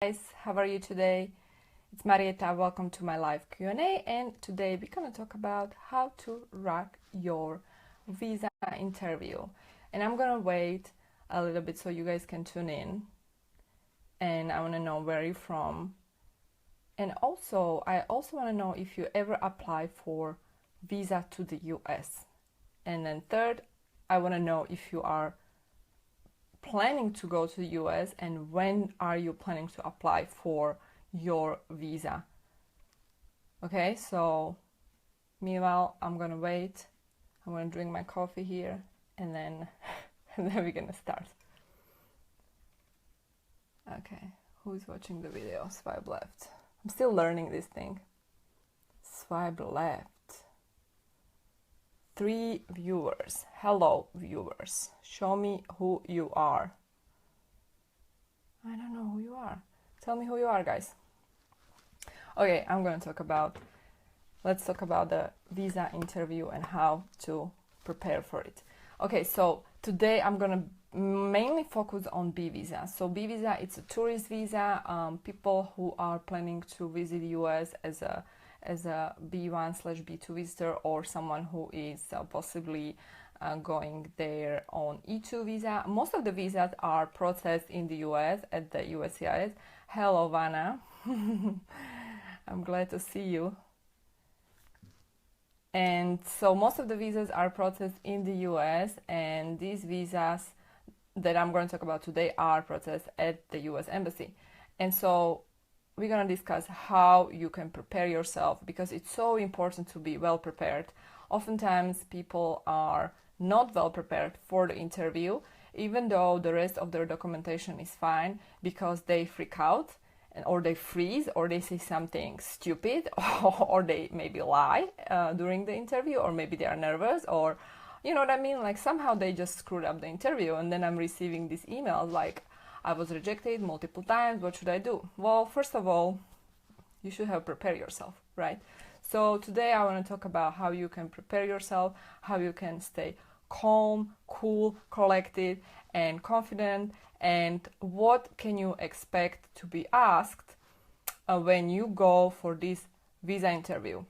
Guys, how are you today? It's Marieta. Welcome to my live Q&A, and today we're gonna talk about how to rock your visa interview. And I'm gonna wait a little bit so you guys can tune in, and I want to know where you're from, and I also want to know if you ever apply for visa to the US. And then third, I want to know if you are planning to go to the US and when are you planning to apply for your visa. Okay, so meanwhile I'm gonna wait. I'm gonna drink my coffee here and then we're gonna start. Okay, who's watching the video? Swipe left. I'm still learning this thing. Swipe left. 3 viewers. Hello, viewers. Show me who you are. I don't know who you are. Tell me who you are, guys. Okay, let's talk about the visa interview and how to prepare for it. Okay, so today I'm gonna mainly focus on B visa. So B visa, it's a tourist visa. People who are planning to visit the US as a B1/B2 visitor, or someone who is possibly going there on E2 visa. Most of the visas are processed in the US at the USCIS. Hello, Vanna. I'm glad to see you. And so most of the visas are processed in the US, and these visas that I'm going to talk about today are processed at the US Embassy. And so we're going to discuss how you can prepare yourself, because it's so important to be well prepared. Oftentimes people are not well prepared for the interview, even though the rest of their documentation is fine, because they freak out or they freeze or they say something stupid or they maybe lie during the interview, or maybe they are nervous, or you know what I mean, like somehow they just screwed up the interview. And then I'm receiving these emails like, I was rejected multiple times, what should I do? Well, first of all, you should have prepared yourself, right? So today I want to talk about how you can prepare yourself, how you can stay calm, cool, collected, and confident, and what can you expect to be asked when you go for this visa interview.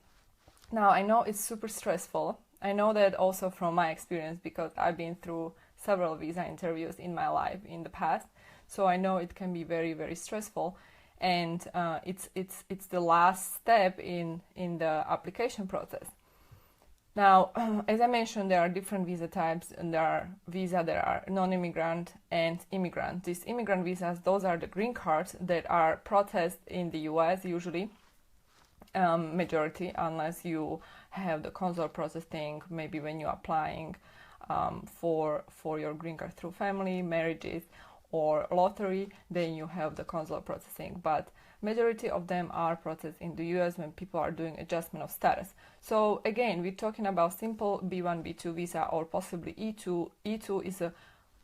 Now, I know it's super stressful. I know that also from my experience, because I've been through several visa interviews in my life in the past. So I know it can be very, very stressful, and it's the last step in the application process. Now, as I mentioned, there are different visa types, and there are visas that are non-immigrant and immigrant. These immigrant visas, those are the green cards that are processed in the US usually, majority, unless you have the consular processing, maybe when you're applying for your green card through family, marriages, or lottery, then you have the consular processing. But majority of them are processed in the US when people are doing adjustment of status. So again, we're talking about simple B1, B2 visa, or possibly E2. E2 is a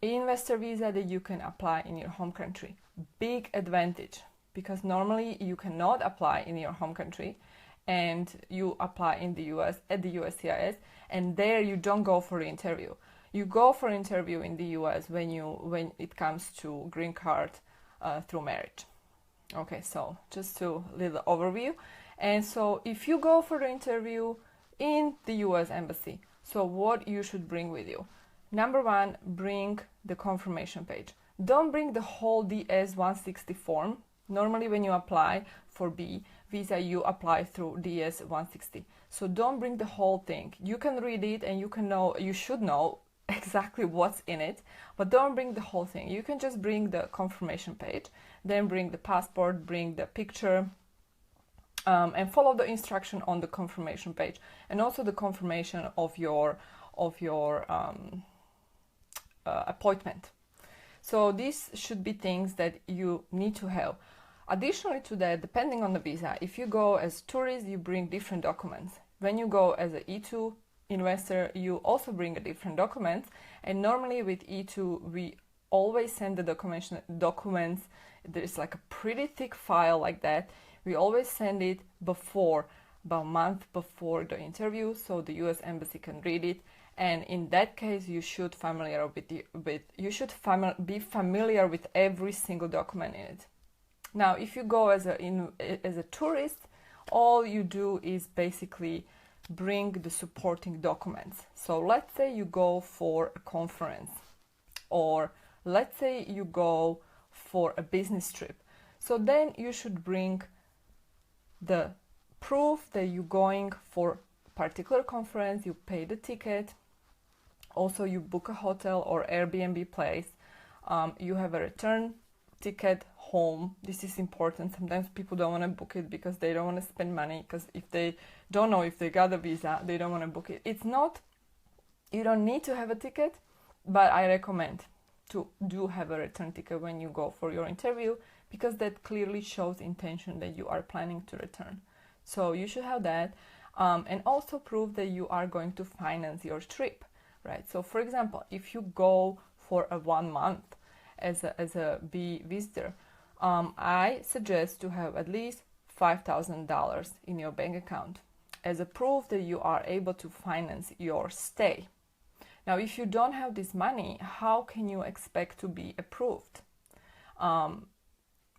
investor visa that you can apply in your home country. Big advantage, because normally you cannot apply in your home country, and you apply in the US at the USCIS, and there you don't go for the interview. You go for interview in the US when it comes to green card through marriage. Okay, so just a little overview. And so if you go for the interview in the US Embassy, so what you should bring with you? Number 1, bring the confirmation page. Don't bring the whole DS-160 form. Normally when you apply for B visa, you apply through DS-160. So don't bring the whole thing. You can read it and you should know exactly what's in it, but don't bring the whole thing. You can just bring the confirmation page, then bring the passport, bring the picture, and follow the instruction on the confirmation page, and also the confirmation of your appointment. So these should be things that you need to have. Additionally to that, depending on the visa, if you go as tourist, you bring different documents. When you go as an E2 investor, you also bring a different documents, and normally with E2 we always send the documents. There's like a pretty thick file like that. We always send it about a month before the interview, so the US Embassy can read it, and in that case you should be familiar with every single document in it. Now, if you go as a tourist, all you do is basically bring the supporting documents. So let's say you go for a conference, or let's say you go for a business trip. So then you should bring the proof that you're going for a particular conference, you pay the ticket, also you book a hotel or Airbnb place, you have a return ticket home. This is important. Sometimes people don't want to book it because they don't want to spend money, because if they don't know if they got a visa, they don't want to book it. It's not, you don't need to have a ticket, but I recommend to do have a return ticket when you go for your interview, because that clearly shows intention that you are planning to return. So you should have that, and also prove that you are going to finance your trip, right? So for example, if you go for a 1 month as a B visitor, I suggest to have at least $5,000 in your bank account as a proof that you are able to finance your stay. Now, if you don't have this money, how can you expect to be approved?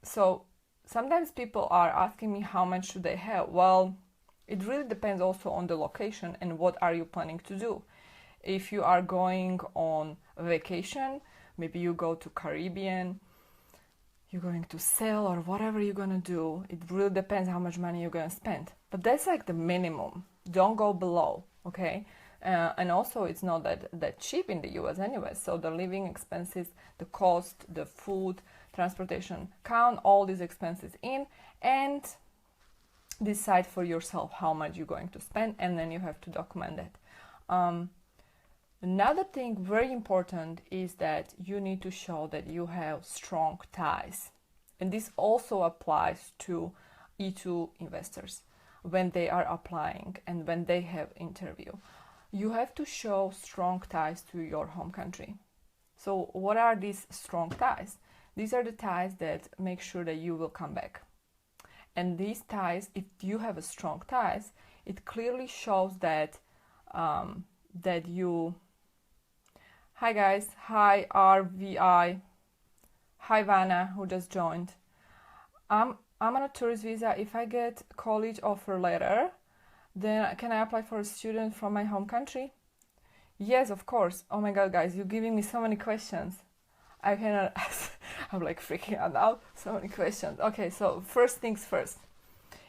So sometimes people are asking me how much should they have. Well, it really depends also on the location and what are you planning to do. If you are going on a vacation, maybe you go to Caribbean, you're going to sail or whatever you're going to do, it really depends how much money you're going to spend. But that's like the minimum. Don't go below, okay? And also it's not that cheap in the US anyway. So the living expenses, the cost, the food, transportation, count all these expenses in and decide for yourself how much you're going to spend, and then you have to document that. Another thing very important is that you need to show that you have strong ties. And this also applies to E2 investors when they are applying and when they have interview. You have to show strong ties to your home country. So what are these strong ties? These are the ties that make sure that you will come back. And these ties, if you have a strong ties, it clearly shows that that you... Hi guys, hi RVI, hi Vanna who just joined. I'm on a tourist visa. If I get college offer letter, then can I apply for a student from my home country? Yes, of course. Oh my god, guys, you're giving me so many questions. I cannot, I'm like freaking out now, so many questions. Okay, so first things first.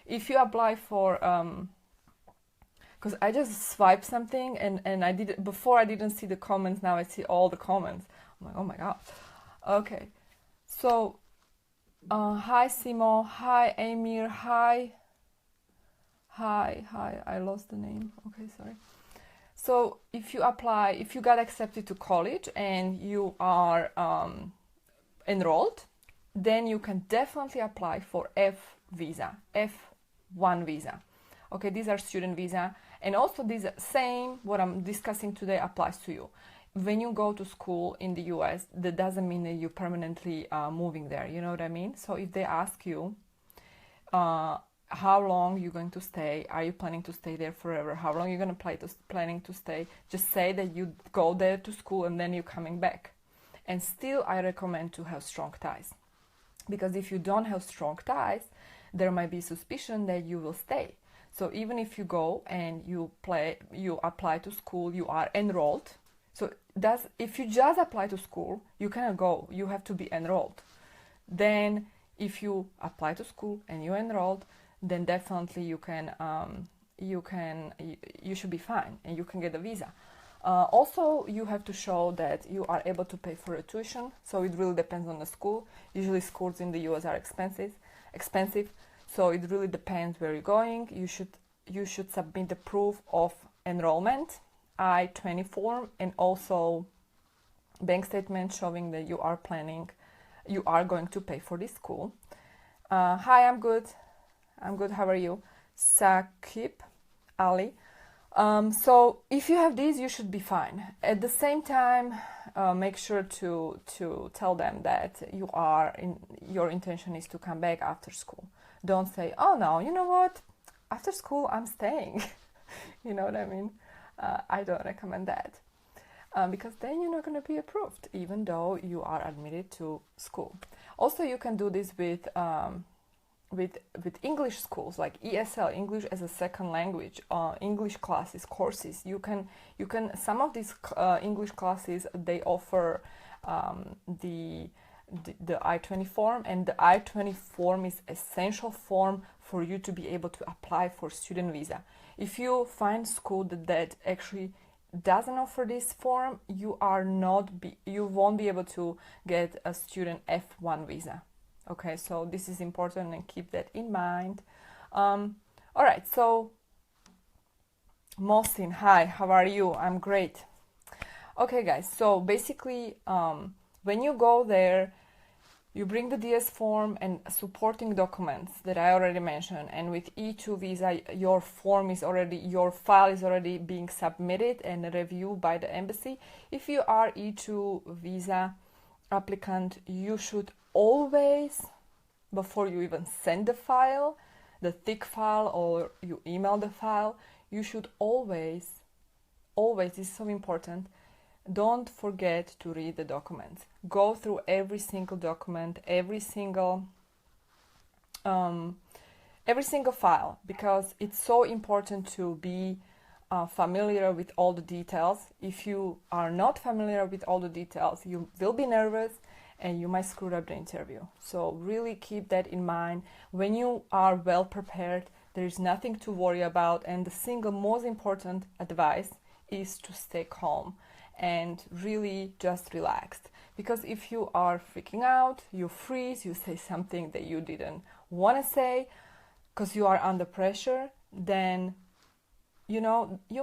If you apply for, because I just swiped something and I did, before I didn't see the comments, now I see all the comments. I'm like, oh my god. Okay, so hi Simo, hi Amir, hi, I lost the name. Okay, sorry. So if you apply, if you got accepted to college and you are enrolled, then you can definitely apply for F visa, F1 visa. Okay, these are student visa, and also this same what I'm discussing today applies to you. When you go to school in the US, that doesn't mean that you're permanently moving there. You know what I mean? So if they ask you how long you're going to stay, are you planning to stay there forever? How long you're going to planning to stay? Just say that you go there to school and then you're coming back. And still, I recommend to have strong ties, because if you don't have strong ties, there might be suspicion that you will stay. So even if you go and you apply to school, you are enrolled. So if you just apply to school, you cannot go. You have to be enrolled. Then if you apply to school and you're enrolled, then definitely you should be fine and you can get a visa. Also, you have to show that you are able to pay for a tuition. So it really depends on the school. Usually schools in the US are expensive. So it really depends where you're going. You should submit the proof of enrollment, I-20 form, and also bank statement showing that you are going to pay for this school. Hi, I'm good. How are you? Sakib Ali. So if you have these, you should be fine. At the same time, make sure to tell them that your intention is to come back after school. Don't say, oh no, you know what? After school, I'm staying. You know what I mean? I don't recommend that. because then you're not going to be approved, even though you are admitted to school. Also, you can do this with English schools like ESL, English as a second language, English classes, courses. You can some of these English classes, they offer the I-20 form, and the I-20 form is essential form for you to be able to apply for student visa. If you find school that actually doesn't offer this form, you won't be able to get a student F1 visa. Okay, so this is important and keep that in mind. All right, so Mohsin, hi, how are you? I'm great. Okay, guys, so basically, when you go there, you bring the DS form and supporting documents that I already mentioned. And with E2 visa, your file is already being submitted and reviewed by the embassy. If you are E2 visa applicant, you should always, before you even send the file, the thick file, or you email the file, you should always, this is so important, don't forget to read the documents. Go through every single document, every single file, because it's so important to be familiar with all the details. If you are not familiar with all the details, you will be nervous and you might screw up the interview. So really keep that in mind. When you are well prepared, there is nothing to worry about, and the single most important advice is to stay calm and really just relaxed. Because if you are freaking out, you freeze, you say something that you didn't want to say because you are under pressure, then you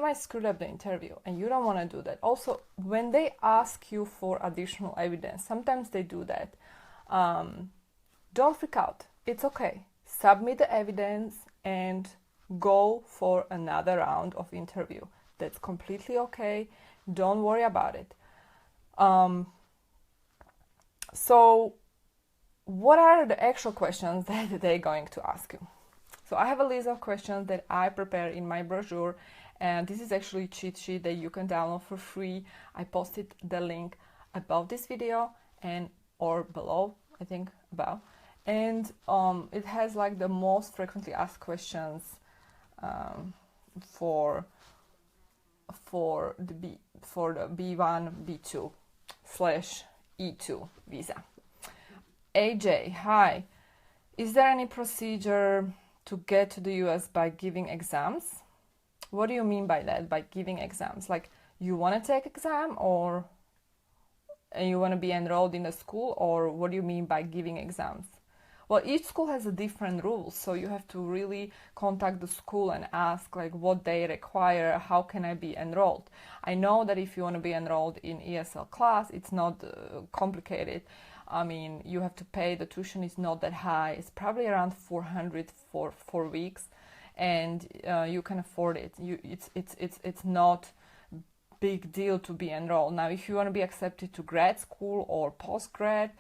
might screw up the interview, and you don't want to do that. Also, when they ask you for additional evidence, sometimes they do that. Don't freak out. It's okay. Submit the evidence and go for another round of interview. That's completely okay. Don't worry about it. So what are the actual questions that they're going to ask you? So I have a list of questions that I prepare in my brochure, and this is actually a cheat sheet that you can download for free. I posted the link above this video or below, I think above. And it has like the most frequently asked questions for the B1, B2 / E2 visa. AJ, hi. Is there any procedure to get to the US by giving exams? What do you mean by that, by giving exams? Like, you want to take exam, or you want to be enrolled in a school, or what do you mean by giving exams? Well, each school has a different rules, so you have to really contact the school and ask like what they require, how can I be enrolled. I know that if you want to be enrolled in ESL class, it's not complicated. I mean, you have to pay, the tuition is not that high, it's probably around $400 for 4 weeks, and you can afford it. It's not big deal to be enrolled. Now, if you want to be accepted to grad school or post-grad,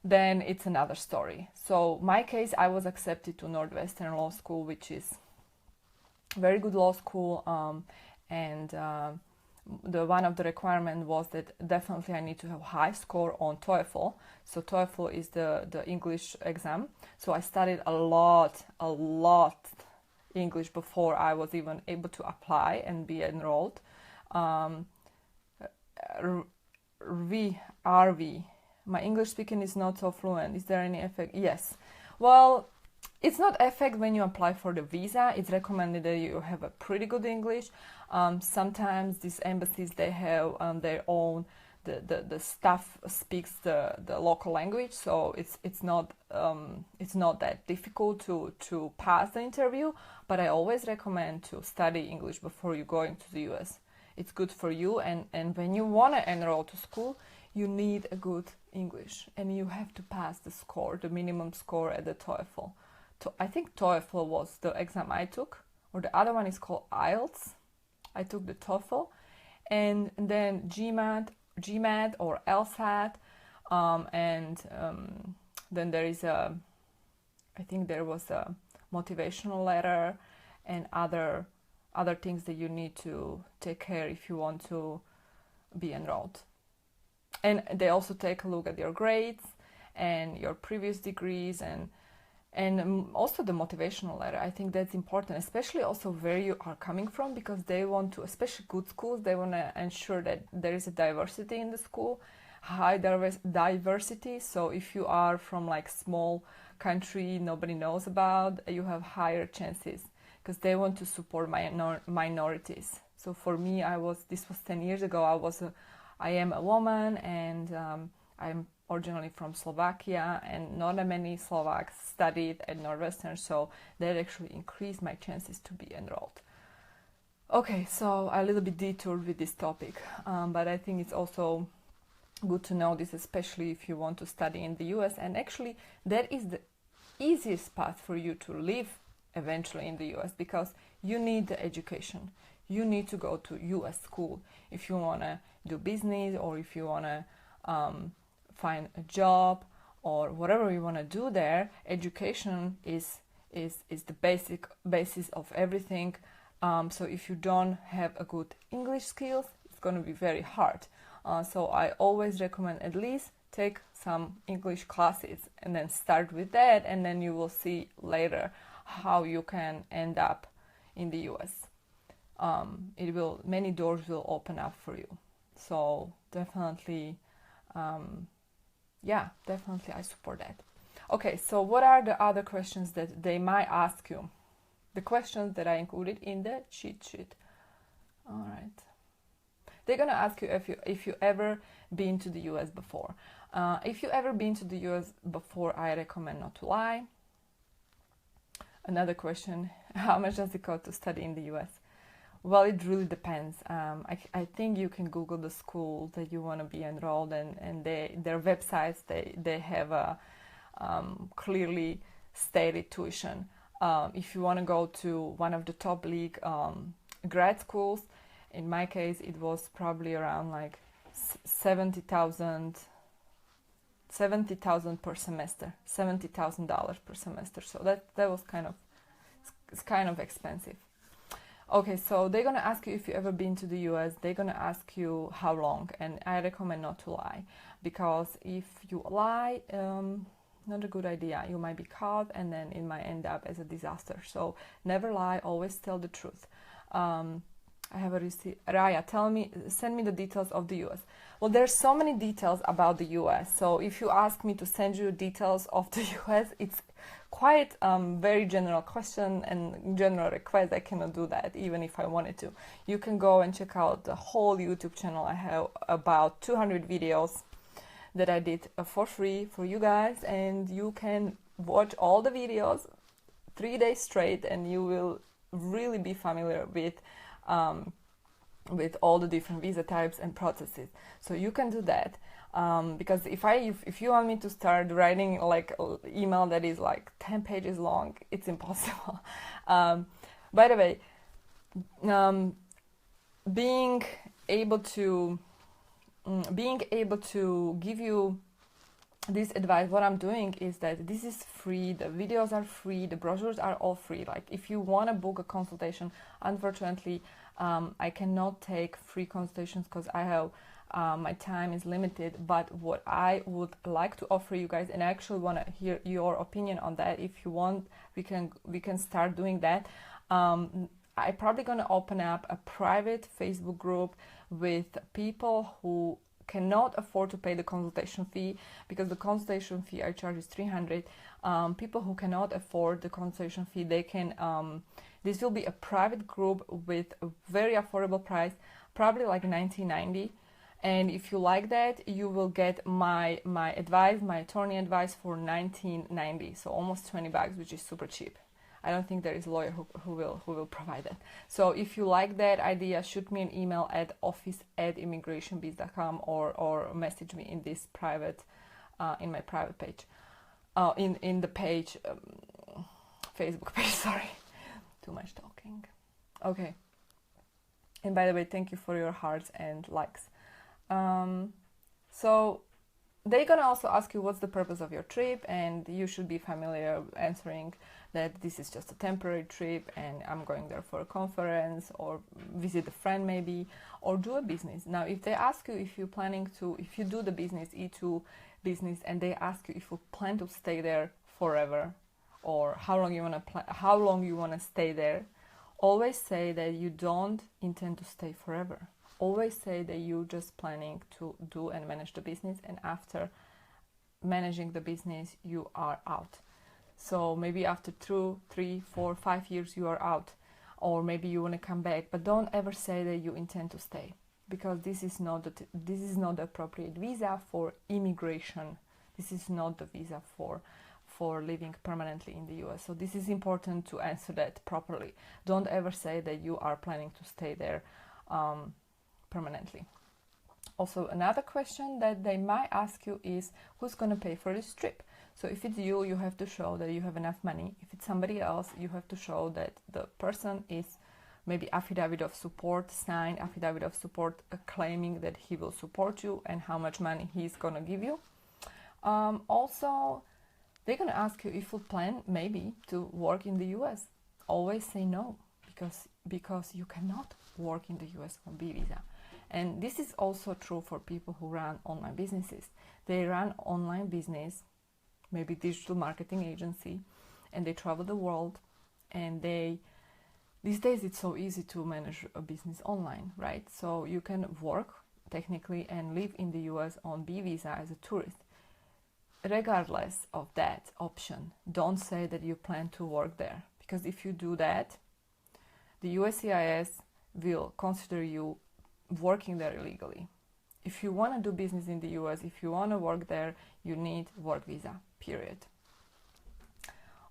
then it's another story. So my case, I was accepted to Northwestern Law School, which is very good law school, and the one of the requirement was that definitely I need to have high score on TOEFL. So TOEFL is the English exam. So I studied a lot English before I was even able to apply and be enrolled. RV. My English speaking is not so fluent. Is there any effect? Yes. Well, it's not effect when you apply for the visa. It's recommended that you have a pretty good English. Sometimes these embassies, they have their own, the staff speaks the local language, so it's not that difficult to pass the interview. But I always recommend to study English before you going to the US. It's good for you, and when you want to enroll to school, you need a good English, and you have to pass the score, the minimum score at the TOEFL. I think TOEFL was the exam I took, or the other one is called IELTS. I took the TOEFL, and then GMAT or LSAT, and then there is I think there was a motivational letter and other things that you need to take care if you want to be enrolled. And they also take a look at your grades and your previous degrees and also the motivational letter. I think that's important, especially also where you are coming from, because they want to, especially good schools, they want to ensure that there is a diversity in the school, high diversity. So if you are from like small country nobody knows about, you have higher chances, because they want to support minorities. So for me, this was 10 years ago, I am a woman, and I'm originally from Slovakia, and not that many Slovaks studied at Northwestern, so that actually increased my chances to be enrolled. Okay, so a little bit detoured with this topic, but I think it's also good to know this, especially if you want to study in the US, and actually that is the easiest path for you to live eventually in the US, because you need the education. You need to go to US school if you want to do business, or if you want to find a job, or whatever you want to do there. Education is the basis of everything. So if you don't have a good English skills, it's going to be very hard. So I always recommend at least take some English classes and then start with that, and then you will see later how you can end up in the US. Many doors will open up for you. So definitely, definitely I support that. Okay, so what are the other questions that they might ask you? The questions that I included in the cheat sheet. All right. They're gonna ask you if you ever been to the US before. If you ever been to the US before, I recommend not to lie. Another question: how much does it cost to study in the US? Well, it really depends. I think you can Google the school that you want to be enrolled in, and their websites, they have a clearly stated tuition. If you want to go to one of the top league grad schools, in my case, it was probably around like $70,000 per semester, $70,000 per semester. So that was it's kind of expensive. Okay, so they're gonna ask you if you ever been to the US. They're gonna ask you how long, and I recommend not to lie, because if you lie, not a good idea. You might be caught, and then it might end up as a disaster. So never lie. Always tell the truth. I have a receipt. Raya, send me the details of the US. Well, there's so many details about the US. So if you ask me to send you details of the US, it's quite very general question and general request. I cannot do that even if I wanted to. You can go and check out the whole YouTube channel. I have about 200 videos that I did for free for you guys, and you can watch all the videos 3 days straight, and you will really be familiar with all the different visa types and processes. So you can do that, because if you want me to start writing like an email that is like 10 pages long, it's impossible. By the way, being able to give you this advice, what I'm doing is that this is free, the videos are free, the brochures are all free. Like if you want to book a consultation, unfortunately I cannot take free consultations because I have my time is limited. But what I would like to offer you guys, and I actually want to hear your opinion on that, if you want, we can start doing that. I'm probably going to open up a private Facebook group with people who cannot afford to pay the consultation fee, because the consultation fee I charge is $300. People who cannot afford the consultation fee, they can this will be a private group with a very affordable price, probably like $19.90. And if you like that, you will get my advice, my attorney advice for $19.90, so almost $20, which is super cheap. I don't think there is a lawyer who will provide that. So if you like that idea, shoot me an email at office@immigrationbiz.com or message me in this private, in my private page, in the page, Facebook page. Sorry, too much talking. Okay. And by the way, thank you for your hearts and likes. So they're gonna also ask you what's the purpose of your trip, and you should be familiar answering that this is just a temporary trip and I'm going there for a conference or visit a friend maybe, or do a business. Now, if they ask you if you're planning to, if you do the business, E2 business, and they ask you if you plan to stay there forever or how long you want to stay there, always say that you don't intend to stay forever. Always say that you're just planning to do and manage the business, and after managing the business, you are out. So maybe after 2, 3, 4, 5 years, you are out, or maybe you want to come back. But don't ever say that you intend to stay, because this is not the appropriate visa for immigration. This is not the visa for living permanently in the US. So this is important to answer that properly. Don't ever say that you are planning to stay there permanently. Also, another question that they might ask you is, who's going to pay for this trip? So if it's you, you have to show that you have enough money. If it's somebody else, you have to show that the person is maybe affidavit of support, signed affidavit of support, claiming that he will support you and how much money he's going to give you. Also, they're going to ask you if you plan maybe to work in the US. Always say no, because you cannot work in the US on B visa. And this is also true for people who run online businesses. They run online business, maybe digital marketing agency, and they travel the world, and these days it's so easy to manage a business online, right? So you can work technically and live in the US on B visa as a tourist. Regardless of that option, don't say that you plan to work there, because if you do that, the USCIS will consider you working there illegally. If you want to do business in the US, if you want to work there, you need work visa, period.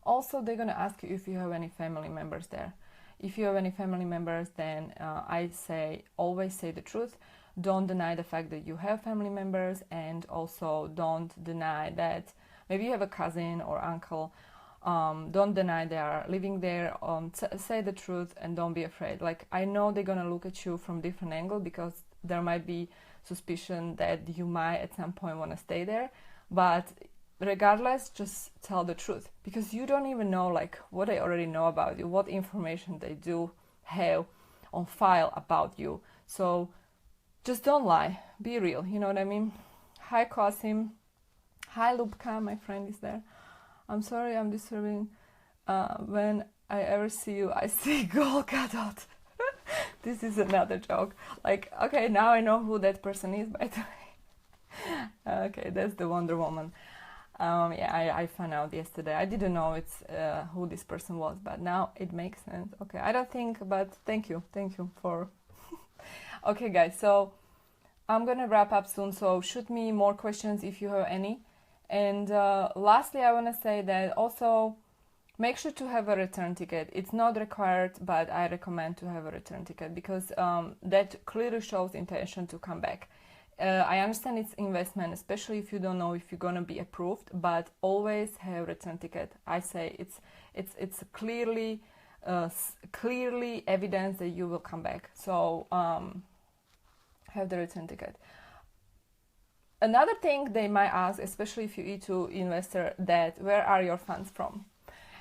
Also, they're going to ask you if you have any family members there. If you have any family members, then I say always say the truth. Don't deny the fact that you have family members, and also don't deny that maybe you have a cousin or uncle. Don't deny they are living there. Say the truth and don't be afraid. Like, I know they're gonna look at you from different angle, because there might be suspicion that you might at some point want to stay there, but regardless, just tell the truth, because you don't even know like what they already know about you, what information they do have on file about you. So just don't lie, be real, you know what I mean? Hi Qasim, hi Lubka, my friend is there. I'm sorry I'm disturbing. When I ever see you, I see Gol Gadot. This is another joke. Like, okay, now I know who that person is, by the way. Okay, that's the Wonder Woman. Yeah, I found out yesterday. I didn't know it's who this person was, but now it makes sense. Okay, I don't think, but thank you for... Okay, guys, so I'm gonna wrap up soon, so shoot me more questions if you have any. And lastly, I want to say that also make sure to have a return ticket. It's not required, but I recommend to have a return ticket, because that clearly shows intention to come back. I understand it's investment, especially if you don't know if you're gonna be approved, but always have a return ticket. I say it's clearly evidence that you will come back. So have the return ticket. Another thing they might ask, especially if you're E2 investor, that where are your funds from?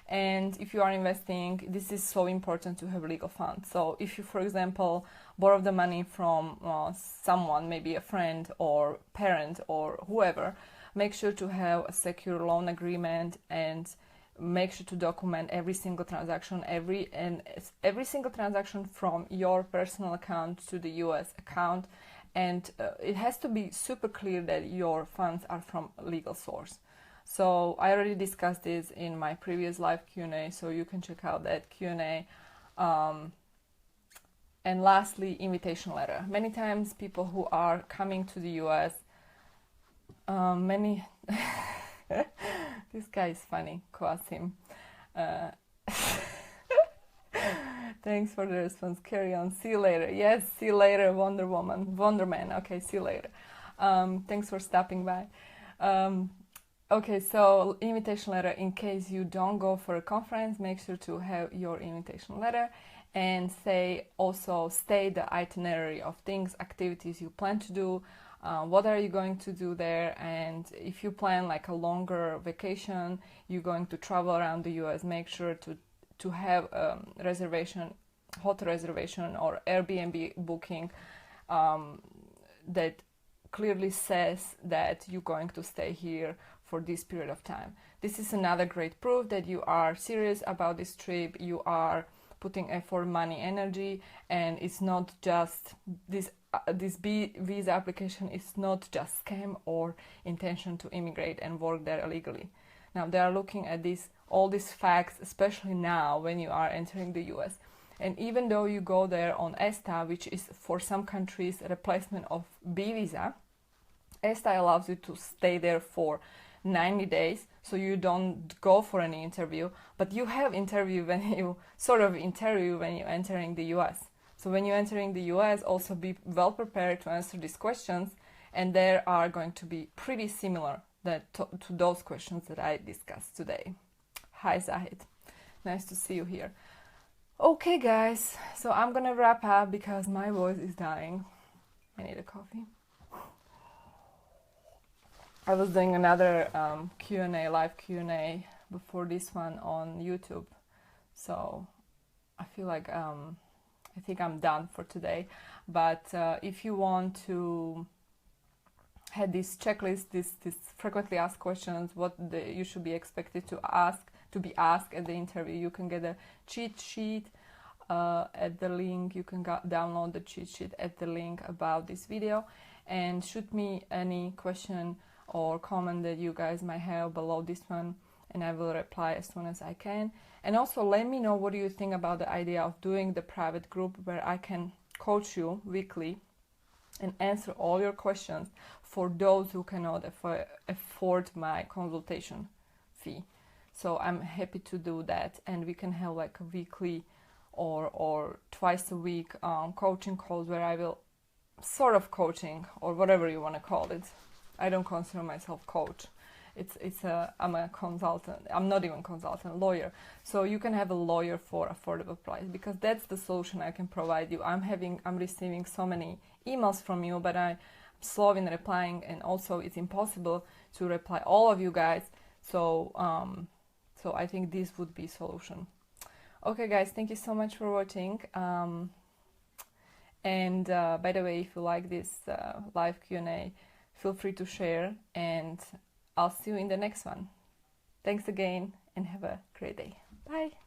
And if you are investing, this is so important to have legal funds. So if you, for example, borrow the money from someone, maybe a friend or parent or whoever, make sure to have a secure loan agreement, and make sure to document every single transaction, every single transaction from your personal account to the US account. And it has to be super clear that your funds are from a legal source. So I already discussed this in my previous live Q&A, so you can check out that Q&A. And lastly, invitation letter. Many times people who are coming to the US, this guy is funny, Qasim. Thanks for the response. Carry on. See you later. Yes, see you later, Wonder Man. Okay, see you later. Thanks for stopping by. Okay, so invitation letter. In case you don't go for a conference, make sure to have your invitation letter, and state the itinerary of things, activities you plan to do, what are you going to do there, and if you plan like a longer vacation, you're going to travel around the US, make sure to have reservation, hotel reservation or Airbnb booking that clearly says that you're going to stay here for this period of time. This is another great proof that you are serious about this trip, you are putting effort, money, energy, and it's not just this visa application is not just scam or intention to immigrate and work there illegally. Now they are looking at all these facts, especially now when you are entering the US. And even though you go there on ESTA, which is for some countries a replacement of B visa, ESTA allows you to stay there for 90 days, so you don't go for any interview, but you have interview when you when you're entering the US. So when you're entering the US, also be well prepared to answer these questions, and they are going to be pretty similar to those questions that I discussed today. Hi Zahid, nice to see you here. Okay guys, so I'm gonna wrap up because my voice is dying. I need a coffee. I was doing another Q&A, live Q&A before this one on YouTube, so I feel like I think I'm done for today. But if you want to have this checklist, this frequently asked questions, what you should be expected to be asked at the interview, you can get a cheat sheet at the link. You can download the cheat sheet at the link about this video, and shoot me any question or comment that you guys might have below this one, and I will reply as soon as I can. And also let me know what do you think about the idea of doing the private group where I can coach you weekly and answer all your questions for those who cannot afford my consultation fee. So I'm happy to do that, and we can have like a weekly or twice a week coaching calls where I will sort of coaching, or whatever you want to call it. I don't consider myself coach. I'm a consultant. I'm not even consultant, lawyer. So you can have a lawyer for affordable price, because that's the solution I can provide you. I'm receiving so many emails from you, but I'm slow in replying, and also it's impossible to reply all of you guys. So I think this would be solution. Okay guys, thank you so much for watching. And by the way, if you like this live Q&A, feel free to share, and I'll see you in the next one. Thanks again, and have a great day. Bye.